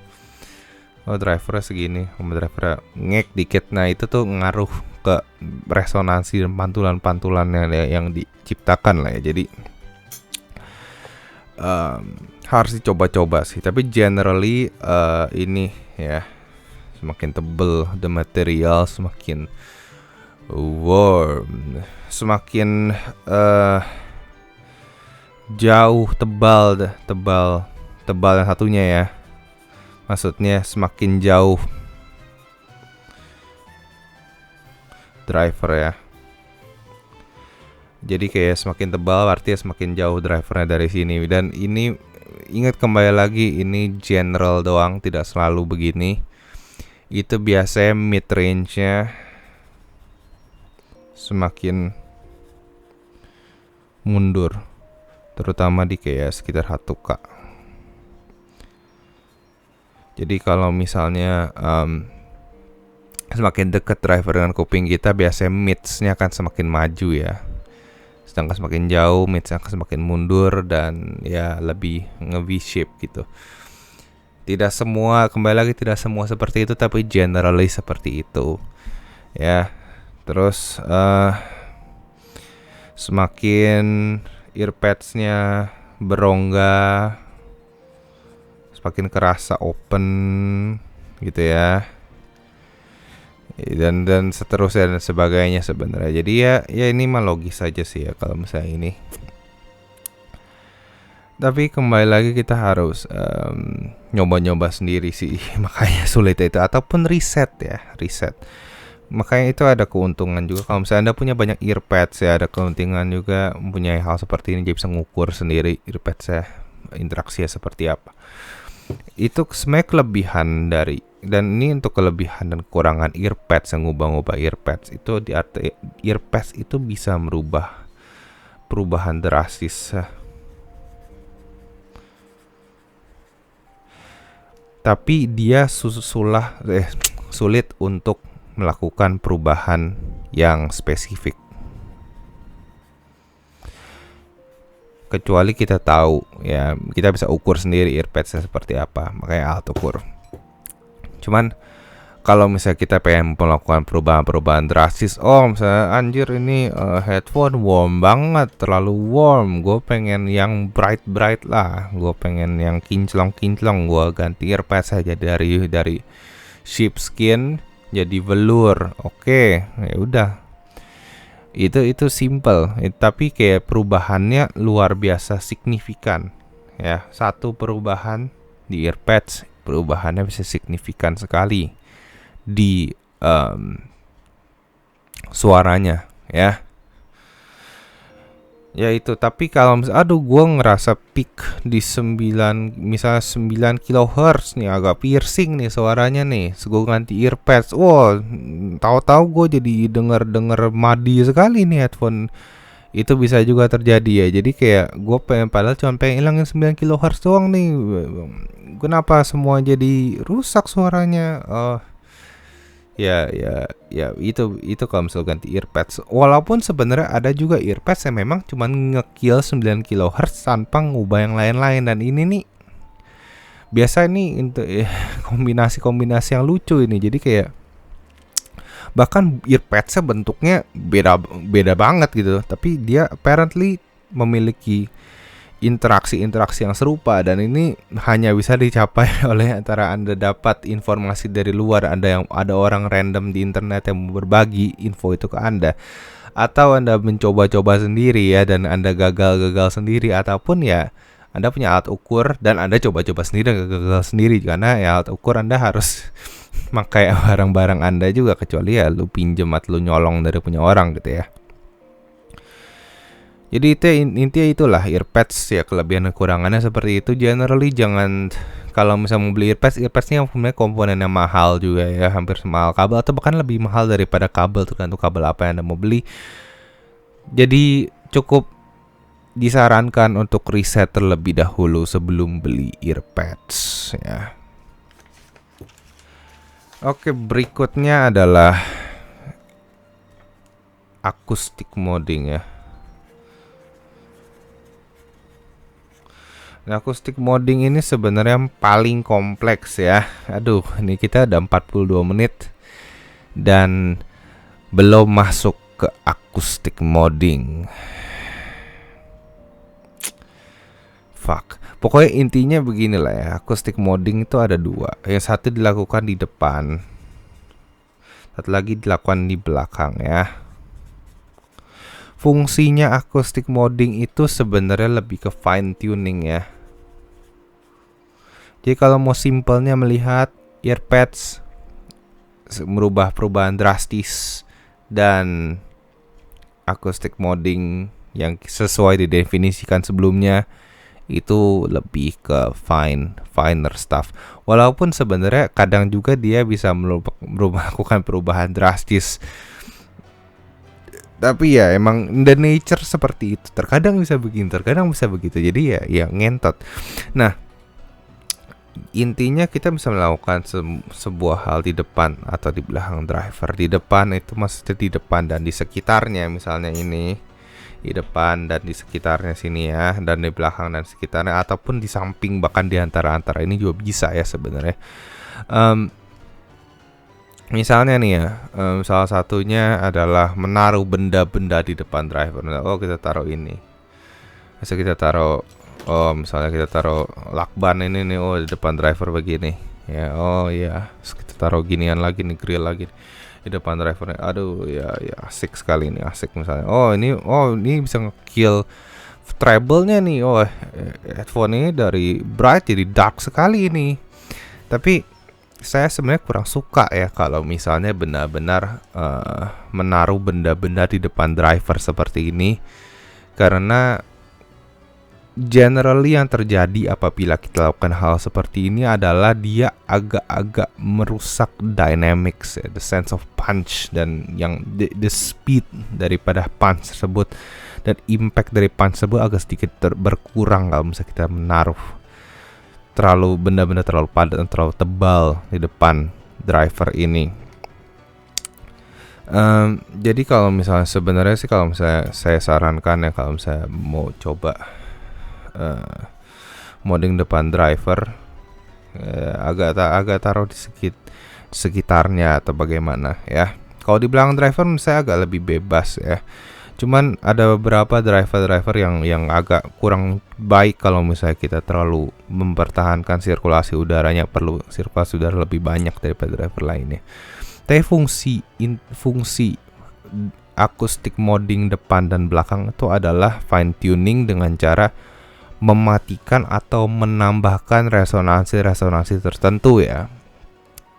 drivernya segini sama drivernya ngek dikit, nah itu tuh ngaruh ke resonansi dan pantulan-pantulan yang diciptakan lah ya. Jadi harus dicoba-coba sih, tapi generally ini ya, semakin tebel the material, semakin warm, semakin jauh tebal yang satunya ya, maksudnya semakin jauh driver ya. Jadi kayak semakin tebal artinya semakin jauh drivernya dari sini. Dan ini ingat kembali lagi, ini general doang, tidak selalu begini. Itu biasanya mid range-nya semakin mundur, terutama di kayak sekitar 1K. Jadi kalau misalnya semakin dekat driver dengan kuping kita, biasanya mids-nya akan semakin maju ya. Sedangkan semakin jauh mids akan semakin mundur dan ya lebih nge-V-shape gitu. Tidak semua, kembali lagi tidak semua seperti itu, tapi generally seperti itu ya. Terus semakin earpads-nya berongga, semakin kerasa open gitu ya, dan seterusnya dan sebagainya sebenarnya. Jadi ya ini mah logis saja sih ya kalau misalnya ini. Tapi kembali lagi kita harus nyoba-nyoba sendiri sih makanya sulit itu, ataupun riset. Makanya itu ada keuntungan juga kalau misalnya Anda punya banyak earpads ya, ada keuntungan juga mempunyai hal seperti ini, jadi bisa ngukur sendiri earpads ya interaksinya seperti apa. Itu sebenarnya kelebihan dari, dan ini untuk kelebihan dan kekurangan earpads yang ngubah-ngubah earpads itu, di arti earpads itu bisa merubah perubahan drastis. Tapi dia sulit untuk melakukan perubahan yang spesifik. Kecuali kita tahu ya, kita bisa ukur sendiri earpadsnya seperti apa, makanya alat ukur. Cuman kalau misalnya kita pengen melakukan perubahan-perubahan drastis, misalnya anjir ini headphone warm banget, terlalu warm, gue pengen yang bright lah, gue pengen yang kinclong, gue ganti earpads aja dari sheepskin jadi velour. Oke, ya udah, itu simple, tapi kayak perubahannya luar biasa signifikan ya. Satu perubahan di earpads, perubahannya bisa signifikan sekali di suaranya ya. Ya itu, tapi kalau aduh gue ngerasa peak di 9, misalnya 9 kHz nih, agak piercing nih suaranya nih, gue ganti earpads, tahu-tahu gue jadi denger madi sekali nih headphone. Itu bisa juga terjadi ya. Jadi kayak gue padahal cuma pengen hilangin 9 kHz doang nih, kenapa semua jadi rusak suaranya? Ya itu kalau misalnya ganti earpads. Walaupun sebenarnya ada juga earpads yang memang cuma nge-kill 9 kHz tanpa ngubah yang lain-lain. Dan ini nih biasa nih untuk kombinasi-kombinasi yang lucu ini. Jadi kayak bahkan earpadsnya bentuknya beda banget gitu, tapi dia apparently memiliki interaksi yang serupa, dan ini hanya bisa dicapai oleh antara Anda dapat informasi dari luar, ada orang random di internet yang berbagi info itu ke Anda, atau Anda mencoba-coba sendiri ya, dan Anda gagal sendiri, ataupun ya Anda punya alat ukur dan Anda coba-coba sendiri dan gagal sendiri, karena ya alat ukur Anda harus pakai barang-barang Anda juga, kecuali ya lu pinjem atau lu nyolong dari punya orang gitu ya. Jadi itu intinya itulah earpads ya, kelebihan dan kekurangannya seperti itu. Generally jangan, kalau misalnya mau beli earpadsnya punya komponen yang mahal juga ya, hampir semahal kabel atau bahkan lebih mahal daripada kabel, tergantung kabel apa yang Anda mau beli. Jadi cukup disarankan untuk riset terlebih dahulu sebelum beli earpads ya. Oke, berikutnya adalah acoustic modding ya. Nah, acoustic modding ini sebenarnya yang paling kompleks ya. Aduh, ini kita ada 42 menit dan belum masuk ke acoustic modding. Fuck. Pokoknya intinya beginilah ya. Acoustic modding itu ada dua. Yang satu dilakukan di depan, satu lagi dilakukan di belakang ya. Fungsinya acoustic modding itu sebenarnya lebih ke fine tuning ya. Jadi kalau mau simpelnya melihat earpads merubah perubahan drastis, dan acoustic modding yang sesuai didefinisikan sebelumnya itu lebih ke finer stuff. Walaupun sebenarnya kadang juga dia bisa melakukan perubahan drastis, tapi ya emang the nature seperti itu. Terkadang bisa begini, terkadang bisa begitu. Jadi ya ngentot. Nah, intinya kita bisa melakukan sebuah hal di depan atau di belakang driver. Di depan itu maksudnya di depan dan di sekitarnya, misalnya ini di depan dan di sekitarnya sini ya, dan di belakang dan sekitarnya, ataupun di samping, bahkan di antara ini juga bisa ya sebenarnya. Misalnya nih ya, salah satunya adalah menaruh benda-benda di depan driver. Kita taruh ini. Bisa kita taruh, misalnya kita taruh lakban ini nih, di depan driver begini. Ya, kita taruh ginian lagi nih, grill lagi di depan drivernya. Aduh, ya asik sekali nih, asik misalnya. Ini bisa nge-kill treble-nya nih. Headphone ini dari bright jadi dark sekali ini. Tapi saya sebenarnya kurang suka ya kalau misalnya benar-benar menaruh benda-benda di depan driver seperti ini, karena generally yang terjadi apabila kita lakukan hal seperti ini adalah dia agak-agak merusak dynamics ya, the sense of punch, dan yang the speed daripada punch tersebut, dan impact dari punch tersebut agak sedikit berkurang kalau misalnya kita menaruh benda-benda terlalu padat dan terlalu tebal di depan driver ini. Jadi kalau misalnya sebenarnya sih, kalau misalnya saya sarankan ya, kalau misalnya mau coba modding depan driver, agak taruh di sekitarnya atau bagaimana ya. Kalau di belakang driver saya agak lebih bebas ya. Cuman ada beberapa driver yang agak kurang baik kalau misalnya kita terlalu mempertahankan sirkulasi udaranya, perlu sirkulasi udara lebih banyak daripada driver lainnya. Tapi fungsi akustik modding depan dan belakang itu adalah fine tuning dengan cara mematikan atau menambahkan resonansi tertentu ya.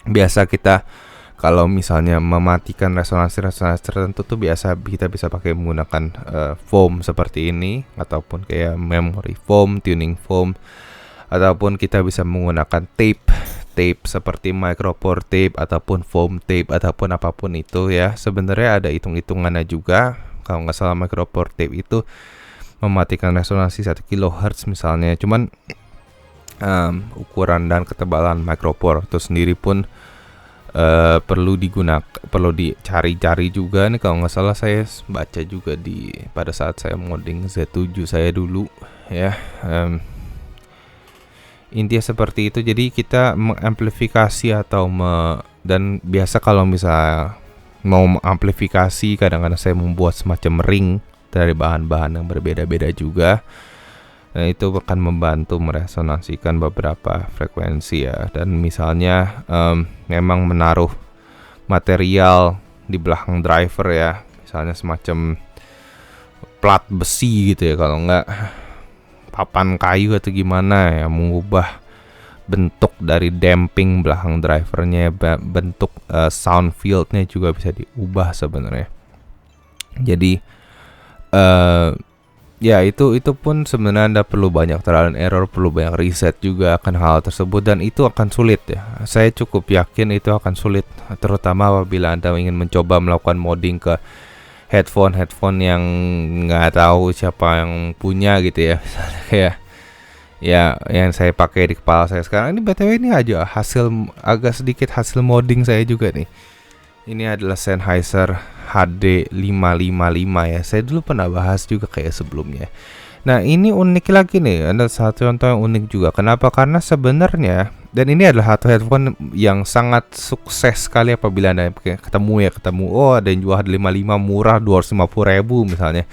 Biasa kita kalau misalnya mematikan resonansi tertentu tuh biasa kita bisa pakai menggunakan foam seperti ini, ataupun kayak memory foam, tuning foam, ataupun kita bisa menggunakan tape seperti micropore tape ataupun foam tape ataupun apapun itu ya. Sebenarnya ada hitung-hitungannya juga. Kalau nggak salah micropore tape itu mematikan resonansi 1 kHz misalnya. Cuman ukuran dan ketebalan micropore itu sendiri pun perlu dicari-cari juga nih. Kalau nggak salah saya baca juga pada saat saya modding Z7 saya dulu ya. Intinya seperti itu. Jadi kita mengamplifikasi dan biasa kalau misalnya mau mengamplifikasi, kadang-kadang saya membuat semacam ring dari bahan-bahan yang berbeda-beda juga. Nah, itu akan membantu meresonansikan beberapa frekuensi ya. Dan misalnya memang menaruh material di belakang driver ya, misalnya semacam plat besi gitu ya, kalau enggak papan kayu atau gimana ya, mengubah bentuk dari damping belakang drivernya, bentuk sound fieldnya juga bisa diubah sebenarnya. Jadi ya itu pun sebenarnya Anda perlu banyak trial and error, perlu banyak riset juga akan hal tersebut, dan itu akan sulit ya. Saya cukup yakin itu akan sulit, terutama apabila Anda ingin mencoba melakukan modding ke headphone yang nggak tahu siapa yang punya gitu ya. Misalnya kayak ya yang saya pakai di kepala saya sekarang ini, BTW ini aja agak sedikit hasil modding saya juga nih. Ini adalah Sennheiser HD555 ya. Saya dulu pernah bahas juga kayak sebelumnya. Nah, ini unik lagi nih. Ada satu contoh yang unik juga. Kenapa? Karena sebenarnya, dan ini adalah satu headphone yang sangat sukses sekali apabila Anda ketemu. Oh, ada yang jual HD55 murah 250.000 misalnya.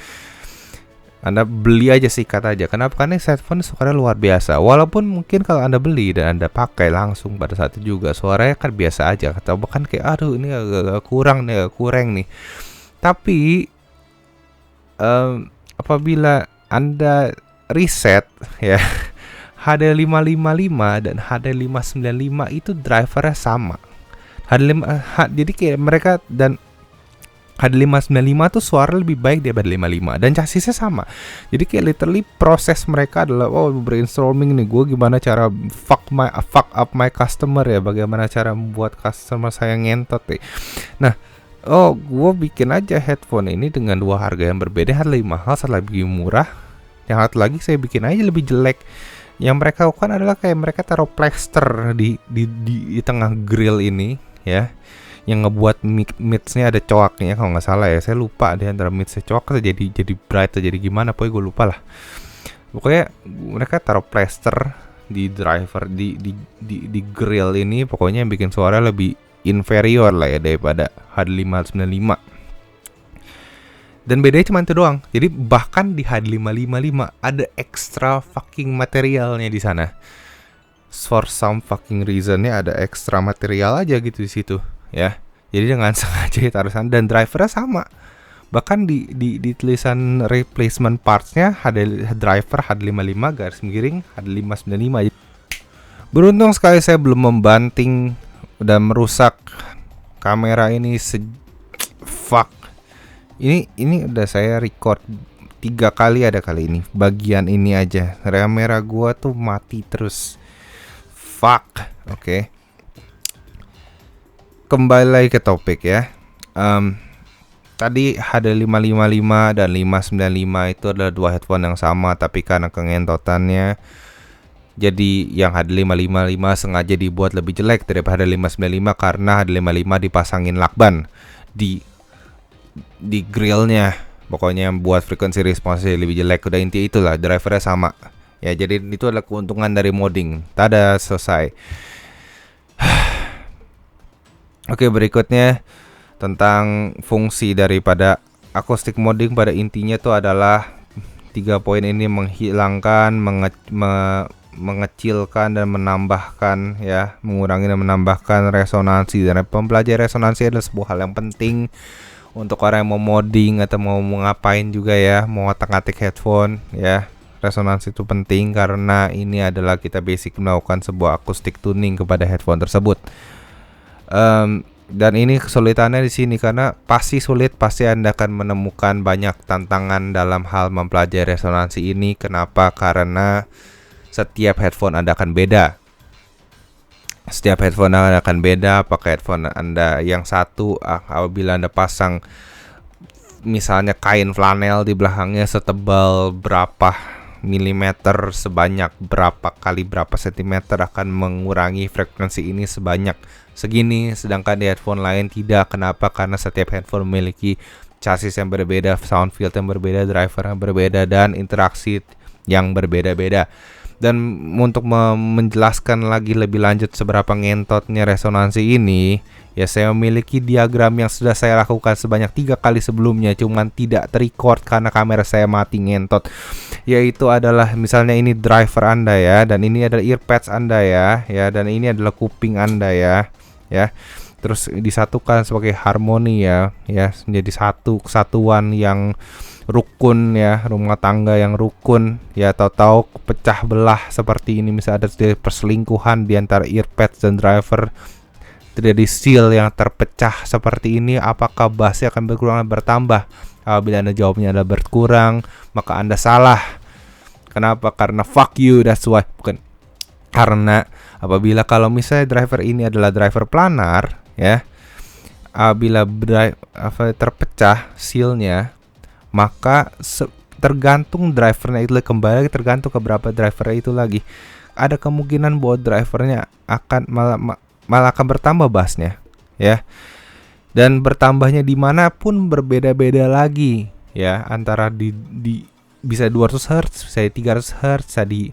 Anda beli aja, sikat aja. Kenapa? Karena headphone suaranya luar biasa. Walaupun mungkin kalau Anda beli dan Anda pakai langsung pada saat itu juga suaranya kan biasa aja. Atau bahkan kayak aduh ini agak kurang nih. Tapi apabila Anda riset ya, HD555 dan HD595 itu drivernya sama. Jadi kayak mereka, dan HD595 tuh suara lebih baik daripada HD55 dan chassisnya sama. Jadi kayak literally proses mereka adalah brainstorming nih, gue gimana cara fuck up my customer ya, bagaimana cara membuat customer saya ngentot nih. Nah, gue bikin aja headphone ini dengan dua harga yang berbeda, satu lebih mahal, satu lebih murah. Yang satu lagi saya bikin aja lebih jelek. Yang mereka lakukan adalah kayak mereka taruh plaster di tengah grill ini ya, yang ngebuat midsnya ada coaknya kalau nggak salah ya. Saya lupa deh antara midsnya coak atau jadi bright atau jadi gimana, pokoknya gue lupa lah. Pokoknya mereka taruh plaster di driver di grill ini, pokoknya yang bikin suara lebih inferior lah ya daripada HD595. Dan bedanya cuma itu doang. Jadi bahkan di HD555 ada extra fucking materialnya di sana. For some fucking reasonnya ada extra material aja gitu di situ ya. Jadi dengan sengaja ditaruh sana, dan drivernya sama. Bahkan di tulisan replacement partsnya driver HD55 garis miring HD595. Beruntung sekali saya belum membanting dan merusak kamera ini. Fuck. Ini udah saya record 3 kali ada kali ini. Bagian ini aja kamera gua tuh mati terus. Fuck. Oke. Kembali lagi ke topik ya. Tadi HD555 dan 595 itu adalah dua headphone yang sama, tapi karena kengentotannya, jadi yang HD555 sengaja dibuat lebih jelek daripada HD595 karena HD555 dipasangin lakban di grillnya. Pokoknya buat frekuensi responsnya lebih jelek. Udah inti itulah, drivernya sama. Ya, jadi itu adalah keuntungan dari modding. Tada, selesai. Oke, berikutnya tentang fungsi daripada acoustic modding. Pada intinya tuh adalah 3 poin ini: menghilangkan, mengecilkan dan menambahkan, ya, mengurangi dan menambahkan resonansi. Dan mempelajari resonansi adalah sebuah hal yang penting untuk orang yang mau modding atau mau ngapain juga, ya, mau ngotak-ngatik headphone, ya. Resonansi itu penting karena ini adalah kita basic melakukan sebuah acoustic tuning kepada headphone tersebut. Dan ini kesulitannya di sini karena pasti Anda akan menemukan banyak tantangan dalam hal mempelajari resonansi ini. Kenapa? Karena setiap headphone Anda akan beda. Apakah headphone Anda yang satu, apabila Anda pasang misalnya kain flanel di belakangnya setebal berapa milimeter, sebanyak berapa kali berapa sentimeter, akan mengurangi frekuensi ini sebanyak segini, sedangkan di headphone lain tidak. Kenapa? Karena setiap headphone memiliki chassis yang berbeda, sound field yang berbeda, driver yang berbeda, dan interaksi yang berbeda-beda. Dan untuk menjelaskan lagi lebih lanjut seberapa ngentotnya resonansi ini, ya, saya memiliki diagram yang sudah saya lakukan sebanyak 3 kali sebelumnya, cuman tidak terrecord karena kamera saya mati ngentot. Yaitu adalah misalnya ini driver Anda, ya, dan ini adalah earpads Anda, ya, dan ini adalah kuping Anda, ya. Terus disatukan sebagai harmoni, ya, menjadi satu kesatuan yang rukun, ya, rumah tangga yang rukun, ya. Tahu-tahu pecah belah seperti ini, misalnya ada perselingkuhan di antara earpads dan driver, terjadi seal yang terpecah seperti ini, apakah bassnya akan berkurang atau bertambah? Apabila Anda jawabnya adalah berkurang, maka Anda salah. Kenapa? Karena fuck you, that's why. Bukan. Karena apabila kalau misalnya driver ini adalah driver planar, ya, apabila terpecah sealnya, maka tergantung drivernya itu kembali, tergantung ke berapa drivernya itu lagi. Ada kemungkinan bahwa drivernya akan malah akan bertambah bassnya, ya. Dan bertambahnya dimanapun berbeda-beda lagi, ya, antara di bisa 200 Hz, bisa 300 Hz, bisa di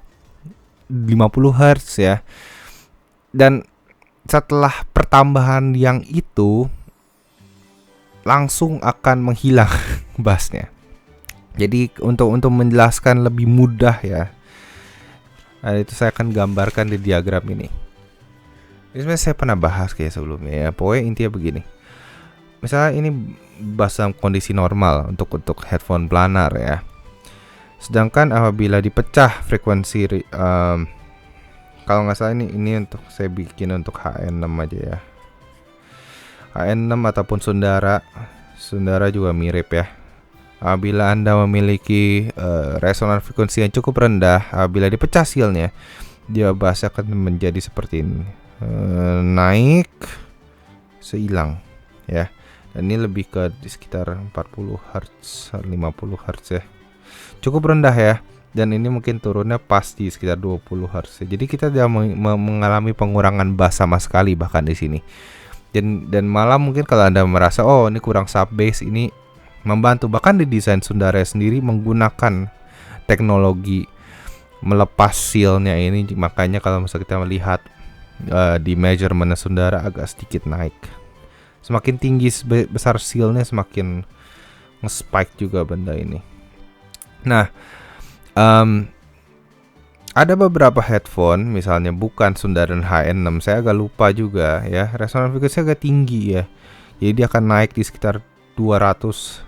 50 Hz, ya. Dan setelah pertambahan yang itu langsung akan menghilang bassnya. Jadi untuk menjelaskan lebih mudah, ya, itu saya akan gambarkan di diagram ini. Ini sebenarnya saya pernah bahas kayak sebelumnya, ya. Pokoknya intinya begini. Misalnya ini bass dalam kondisi normal untuk headphone planar, ya. Sedangkan apabila dipecah frekuensi, kalau nggak salah ini untuk saya bikin untuk HN6 aja, ya. HN6 ataupun Sundara juga mirip, ya. Apabila Anda memiliki resonan frekuensi yang cukup rendah, apabila dipecah sealnya, dia bass akan menjadi seperti ini, naik seilang, ya. Dan ini lebih ke di sekitar 40 Hz, 50 Hz, ya. Cukup rendah, ya. Dan ini mungkin turunnya pas di sekitar 20 Hz. Jadi kita tidak mengalami pengurangan bass sama sekali bahkan di sini. Dan malah mungkin kalau Anda merasa ini kurang sub bass, ini membantu. Bahkan di desain Sundara sendiri menggunakan teknologi melepas sealnya ini. Makanya kalau misalnya kita melihat di measurement Sundara agak sedikit naik. Semakin tinggi besar sealnya, semakin nge-spike juga benda ini. Nah, ada beberapa headphone, misalnya bukan Sundara dan HN6, saya agak lupa juga, ya, resonansi frekuensinya agak tinggi, ya. Jadi dia akan naik di sekitar 200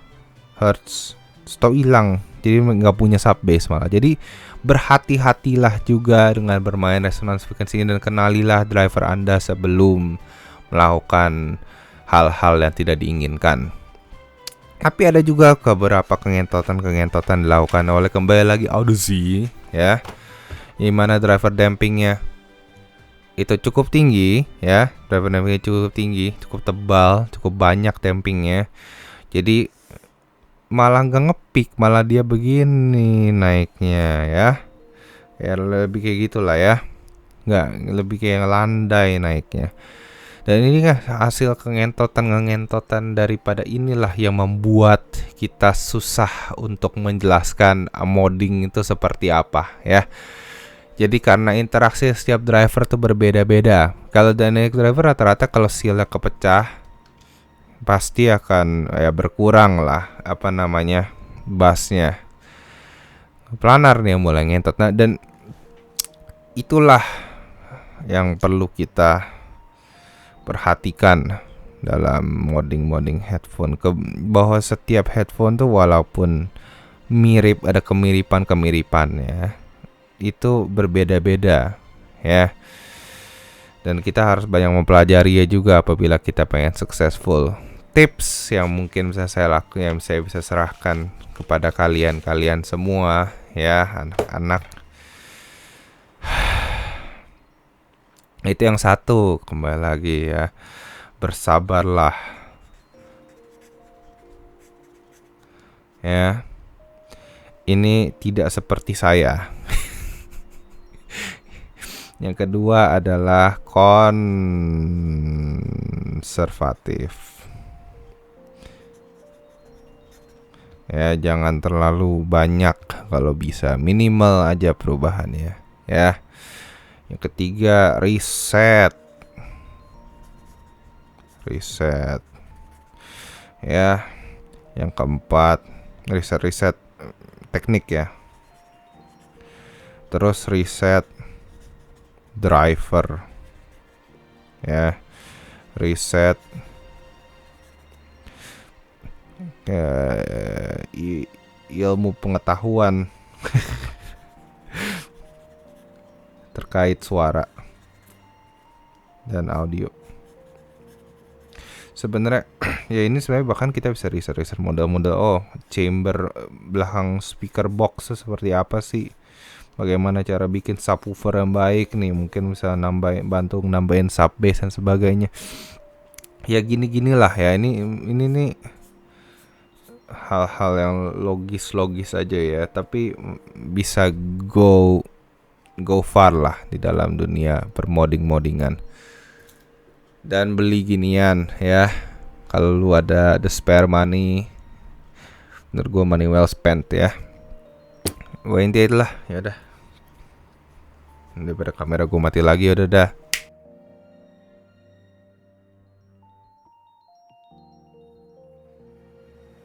Hz, atau hilang. Jadi nggak punya sub bass malah. Jadi berhati-hatilah juga dengan bermain resonansi frekuensi ini, dan kenalilah driver Anda sebelum melakukan hal-hal yang tidak diinginkan. Tapi ada juga beberapa kengentotan dilakukan oleh, kembali lagi, Audyssey, ya, di mana driver dampingnya itu cukup tinggi, ya. Driver dampingnya cukup tinggi, cukup tebal, cukup banyak dampingnya. Jadi malah nggak ngepick, malah dia begini naiknya, ya. Ya lebih kayak gitulah, ya. Nggak, lebih kayak landai naiknya. Dan ini kan hasil kengentotan daripada inilah yang membuat kita susah untuk menjelaskan modding itu seperti apa, ya. Jadi karena interaksi setiap driver tuh berbeda-beda. Kalau dynamic driver rata-rata kalau sealnya kepecah pasti akan ya berkurang lah bassnya. Planar nih yang mulai ngentot. Nah, dan itulah yang perlu kita perhatikan dalam modding headphone, bahwa setiap headphone tuh walaupun mirip, ada kemiripan-kemiripannya, itu berbeda-beda ya. Dan kita harus banyak mempelajari ya juga apabila kita pengen successful. Tips yang mungkin bisa saya lakukan, yang saya bisa serahkan kepada kalian semua ya, anak-anak. Itu yang satu, kembali lagi ya, bersabarlah ya. Ini tidak seperti saya. Yang kedua adalah konservatif. Ya, jangan terlalu banyak kalau bisa, minimal aja perubahannya ya. Yang ketiga, riset ya. Yang keempat, riset teknik ya. Terus riset driver ya, riset ilmu pengetahuan terkait suara dan audio. Sebenarnya ya ini sebenarnya bahkan kita bisa riset model chamber belakang speaker box seperti apa sih, bagaimana cara bikin subwoofer yang baik nih, mungkin bisa bantu nambahin sub bass dan sebagainya. Ya gini-ginilah ya, ini nih hal-hal yang logis aja ya, tapi bisa go far lah di dalam dunia permoddingan. Dan beli ginian ya, kalau lu ada the spare money, menurut gue money well spent ya. Intinya itulah, ya udah, daripada kamera gue mati lagi, udah dah.